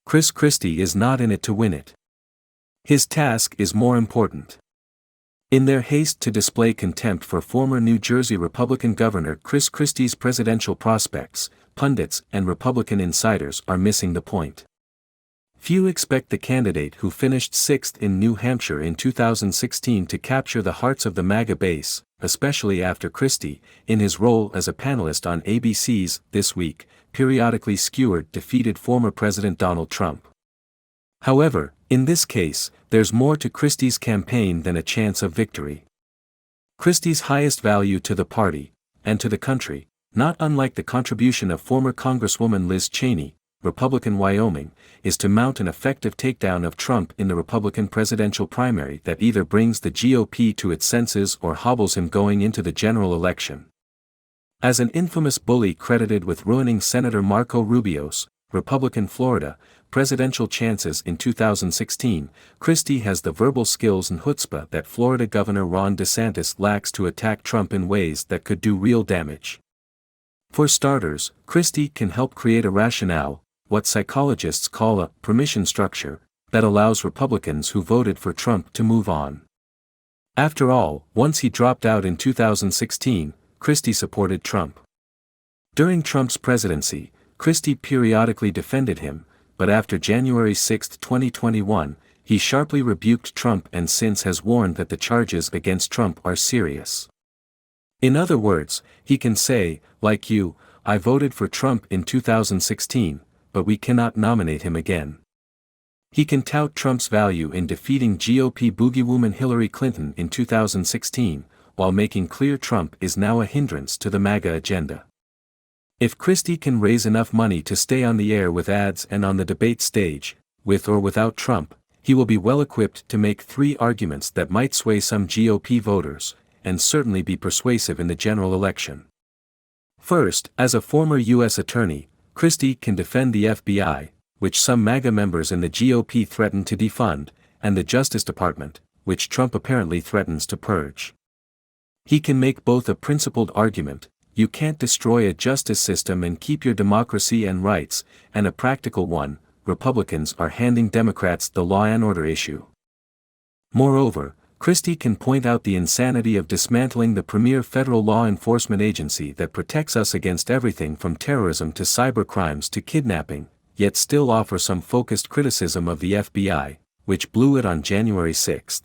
Chris Christie is not in it to win it. His task is more important. In their haste to display contempt for former New Jersey Republican Governor Chris Christie's presidential prospects, pundits and Republican insiders are missing the point. Few expect the candidate who finished sixth in New Hampshire in 2016 to capture the hearts of the MAGA base, especially after Christie, in his role as a panelist on ABC's This Week, periodically skewered defeated former President Donald Trump. However, in this case, there's more to Christie's campaign than a chance of victory. Christie's highest value to the party, and to the country, not unlike the contribution of former Congresswoman Liz Cheney, Republican Wyoming, is to mount an effective takedown of Trump in the Republican presidential primary that either brings the GOP to its senses or hobbles him going into the general election. As an infamous bully credited with ruining Senator Marco Rubio's, Republican Florida, presidential chances in 2016, Christie has the verbal skills and chutzpah that Florida Governor Ron DeSantis lacks to attack Trump in ways that could do real damage. For starters, Christie can help create a rationale, what psychologists call a permission structure, that allows Republicans who voted for Trump to move on. After all, once he dropped out in 2016, Christie supported Trump. During Trump's presidency, Christie periodically defended him, but after January 6, 2021, he sharply rebuked Trump and since has warned that the charges against Trump are serious. In other words, he can say, like you, I voted for Trump in 2016, but we cannot nominate him again. He can tout Trump's value in defeating GOP boogeywoman Hillary Clinton in 2016, while making clear Trump is now a hindrance to the MAGA agenda. If Christie can raise enough money to stay on the air with ads and on the debate stage, with or without Trump, he will be well equipped to make three arguments that might sway some GOP voters, and certainly be persuasive in the general election. First, as a former U.S. attorney, Christie can defend the FBI, which some MAGA members in the GOP threaten to defund, and the Justice Department, which Trump apparently threatens to purge. He can make both a principled argument, you can't destroy a justice system and keep your democracy and rights, and a practical one, Republicans are handing Democrats the law and order issue. Moreover, Christie can point out the insanity of dismantling the premier federal law enforcement agency that protects us against everything from terrorism to cybercrimes to kidnapping, yet still offer some focused criticism of the FBI, which blew it on January 6.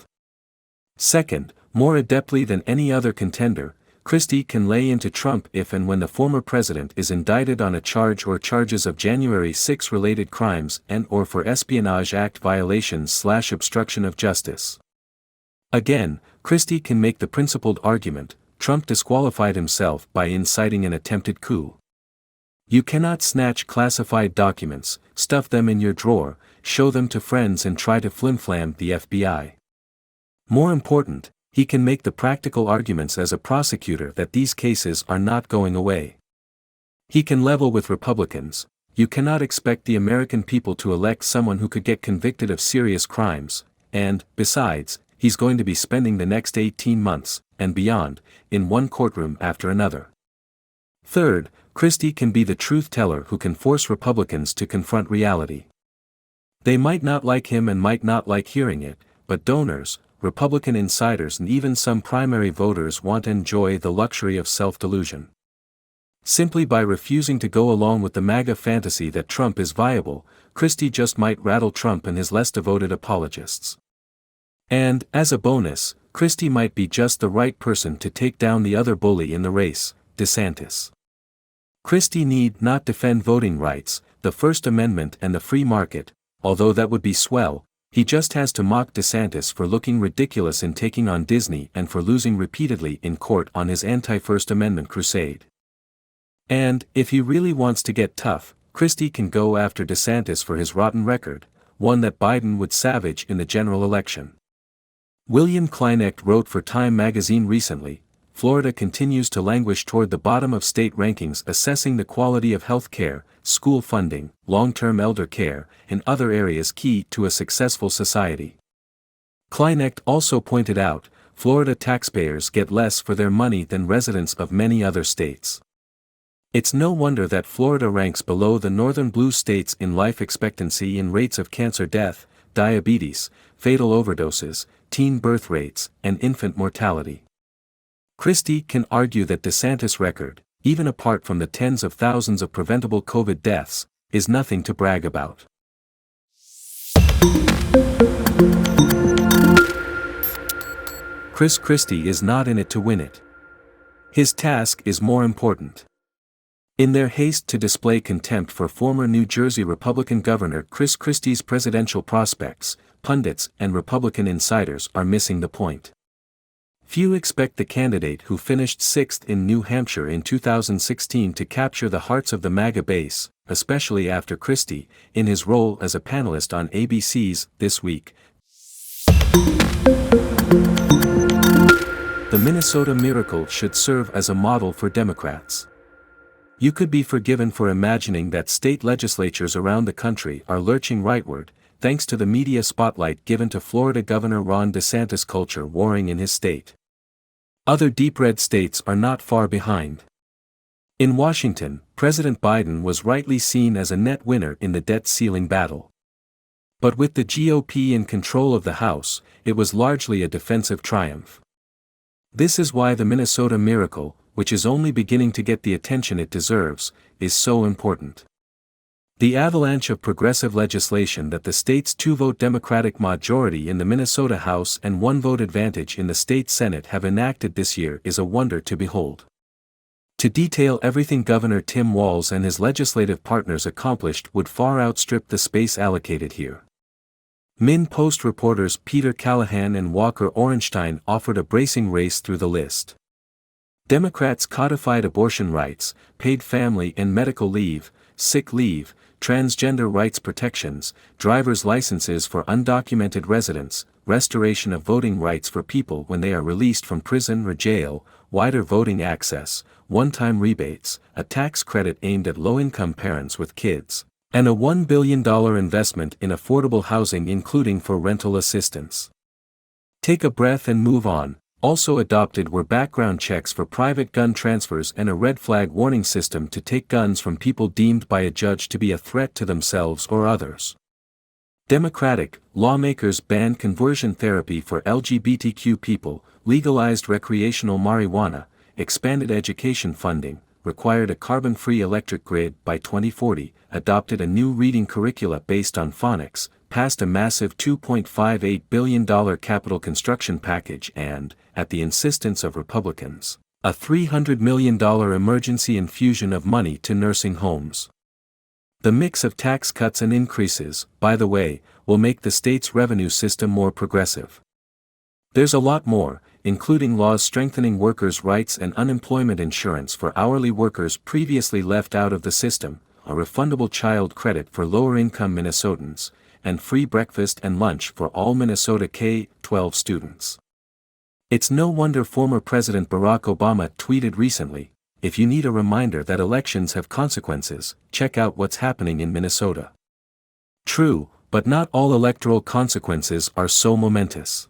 Second, more adeptly than any other contender, Christie can lay into Trump if and when the former president is indicted on a charge or charges of January 6 related crimes and/or for Espionage Act violations/obstruction of justice. Again, Christie can make the principled argument, Trump disqualified himself by inciting an attempted coup. You cannot snatch classified documents, stuff them in your drawer, show them to friends and try to flimflam the FBI. More important, he can make the practical arguments as a prosecutor that these cases are not going away. He can level with Republicans, you cannot expect the American people to elect someone who could get convicted of serious crimes, and, besides, he's going to be spending the next 18 months, and beyond, in one courtroom after another. Third, Christie can be the truth teller who can force Republicans to confront reality. They might not like him and might not like hearing it, but donors, Republican insiders and even some primary voters want to enjoy the luxury of self-delusion. Simply by refusing to go along with the MAGA fantasy that Trump is viable, Christie just might rattle Trump and his less devoted apologists. And, as a bonus, Christie might be just the right person to take down the other bully in the race, DeSantis. Christie need not defend voting rights, the First Amendment and the free market, although that would be swell, he just has to mock DeSantis for looking ridiculous in taking on Disney and for losing repeatedly in court on his anti-First Amendment crusade. And, if he really wants to get tough, Christie can go after DeSantis for his rotten record, one that Biden would savage in the general election. William Kleinecht wrote for Time magazine recently, Florida continues to languish toward the bottom of state rankings assessing the quality of health care, school funding, long-term elder care, and other areas key to a successful society. Kleinecht also pointed out, Florida taxpayers get less for their money than residents of many other states. It's no wonder that Florida ranks below the northern blue states in life expectancy in rates of cancer death, diabetes, fatal overdoses, teen birth rates, and infant mortality. Christie can argue that DeSantis' record, even apart from the tens of thousands of preventable COVID deaths, is nothing to brag about. Chris Christie is not in it to win it. His task is more important. In their haste to display contempt for former New Jersey Republican Governor Chris Christie's presidential prospects, pundits and Republican insiders are missing the point. Few expect the candidate who finished sixth in New Hampshire in 2016 to capture the hearts of the MAGA base, especially after Christie, in his role as a panelist on ABC's This Week. The Minnesota miracle should serve as a model for Democrats. You could be forgiven for imagining that state legislatures around the country are lurching rightward, thanks to the media spotlight given to Florida Governor Ron DeSantis' culture warring in his state. Other deep red states are not far behind. In Washington, President Biden was rightly seen as a net winner in the debt ceiling battle. But with the GOP in control of the House, it was largely a defensive triumph. This is why the Minnesota miracle, which is only beginning to get the attention it deserves, is so important. The avalanche of progressive legislation that the state's two-vote Democratic majority in the Minnesota House and one-vote advantage in the state Senate have enacted this year is a wonder to behold. To detail everything Governor Tim Walz and his legislative partners accomplished would far outstrip the space allocated here. Min-Post reporters Peter Callahan and Walker Orenstein offered a bracing race through the list. Democrats codified abortion rights, paid family and medical leave, sick leave, transgender rights protections, driver's licenses for undocumented residents, restoration of voting rights for people when they are released from prison or jail, wider voting access, one-time rebates, a tax credit aimed at low-income parents with kids, and a $1 billion investment in affordable housing including for rental assistance. Take a breath and move on. Also adopted were background checks for private gun transfers and a red flag warning system to take guns from people deemed by a judge to be a threat to themselves or others. Democratic lawmakers banned conversion therapy for LGBTQ people, legalized recreational marijuana, expanded education funding, required a carbon-free electric grid by 2040, adopted a new reading curricula based on phonics, passed a massive $2.58 billion capital construction package and, at the insistence of Republicans, a $300 million emergency infusion of money to nursing homes. The mix of tax cuts and increases, by the way, will make the state's revenue system more progressive. There's a lot more, including laws strengthening workers' rights and unemployment insurance for hourly workers previously left out of the system, a refundable child credit for lower-income Minnesotans, and free breakfast and lunch for all Minnesota K-12 students. It's no wonder former President Barack Obama tweeted recently, "If you need a reminder that elections have consequences, check out what's happening in Minnesota." True, but not all electoral consequences are so momentous.